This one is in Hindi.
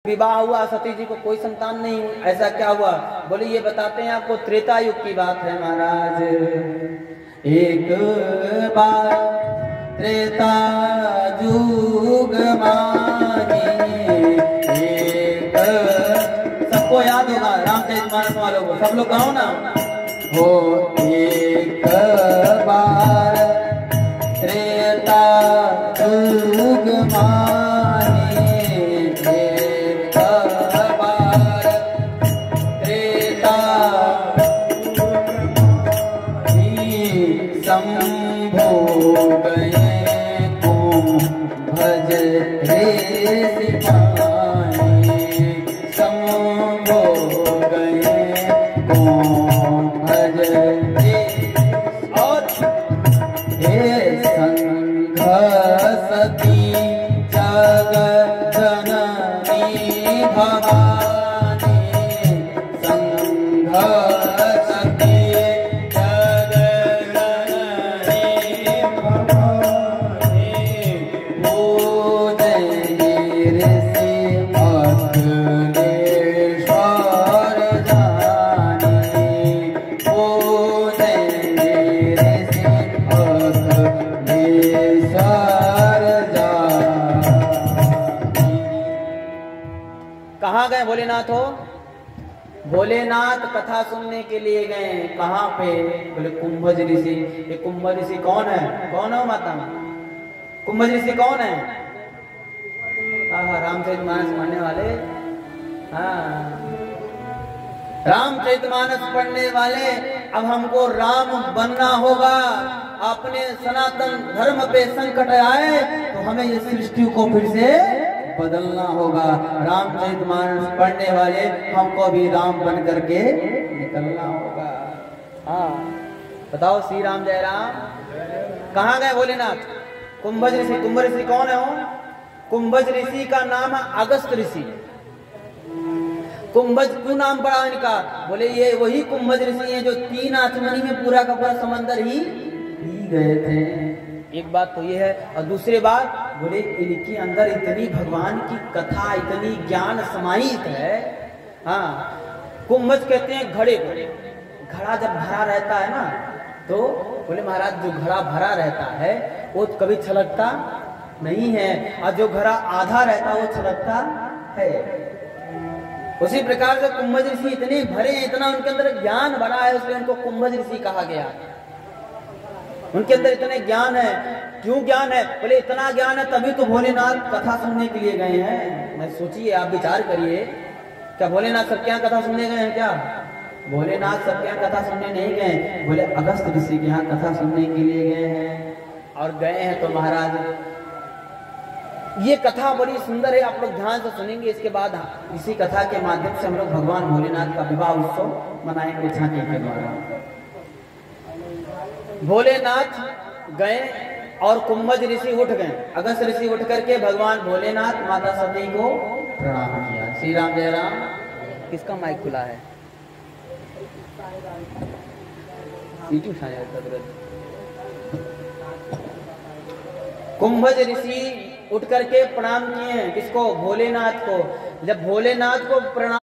विवाह हुआ, सती जी को कोई संतान नहीं हुई, ऐसा क्या हुआ? बोले ये बताते हैं आपको, त्रेता युग की बात है महाराज। एक बार त्रेता युग मानी, एक, सबको याद होगा रामचरितमानस वालों को, सब लोग गाओ ना। हो एक बार त्रेता युग मानी, एक बार त्रेता शंभो गए को भज रे सिपाही, शंभो गए को भज रे, और हे संघ सती जग जननी भवानी, संघ सती जग जननी भवानी, पूजनी ऋषि अग्नेश्वर जानी, पूजनी ऋषि अग्नेश्वर जानी। कहाँ गए भोलेनाथ हो? भोलेनाथ कथा सुनने के लिए गए। कहाँ पे? बोले कुंभज ऋषि। ये कुंभज ऋषि कौन है? कौन हो माता? कुंभज ऋषि कौन है? रामचरितमानस पढ़ने वाले। हाँ, रामचरितमानस पढ़ने वाले। अब हमको राम बनना होगा। अपने सनातन धर्म पे संकट आए तो हमें ये सृष्टि को फिर से बदलना होगा। रामचरितमानस पढ़ने वाले हमको भी राम बन करके निकलना होगा। हाँ, बताओ श्री राम जय राम। कहाँ गए भोलेनाथ? कुंभज ऋषि। कुंभ ऋषि कौन है? हो कुंभज ऋषि का नाम है अगस्त ऋषि। कुंभज क्यों नाम पड़ा इनका? बोले ये वही कुंभज ऋषि हैं जो 3 आचमनी में पूरा का पूरा समंदर ही पी गए थे। एक बात तो ये है, और दूसरी बात बोले इनके अंदर इतनी भगवान की कथा, इतनी ज्ञान समाहित है। हाँ, कुंभज कहते हैं घड़े को। घड़ा जब भरा रहता है ना, तो बोले महाराज जो घड़ा भरा रहता है वो कभी छलकता नहीं है, और जो घड़ा आधा रहता है वो छलकता है। उसी प्रकार से कुंभज ऋषि इतने भरे हैं, इतना उनके अंदर ज्ञान भरा है, इसलिए उनको कुंभज ऋषि कहा गया। उनके अंदर इतने ज्ञान है। क्यों ज्ञान है? बोले इतना ज्ञान है तभी तो भोलेनाथ कथा सुनने के लिए गए हैं। मैं सोचिए, आप विचार करिए, क्या भोलेनाथ सबके यहाँ कथा सुनने गए हैं क्या? भोलेनाथ सबके यहाँ कथा सुनने नहीं गए, बोले अगस्त ऋषि के यहाँ कथा सुनने के लिए गए हैं। और गए हैं तो महाराज ये कथा बड़ी सुंदर है, आप लोग ध्यान से सुनेंगे। इसके बाद इसी कथा के माध्यम से हम लोग भगवान भोलेनाथ का विवाह उत्सव मनाएंगे झांकी के द्वारा। भोलेनाथ गए और कुंभज ऋषि उठ गए। अगस्त ऋषि उठ करके भगवान भोलेनाथ माता सती को प्रणाम किया। श्री राम जय राम। किसका माइक खुला है? कुंभज ऋषि उठ करके प्रणाम किए हैं। किसको? भोलेनाथ को। जब भोलेनाथ को प्रणाम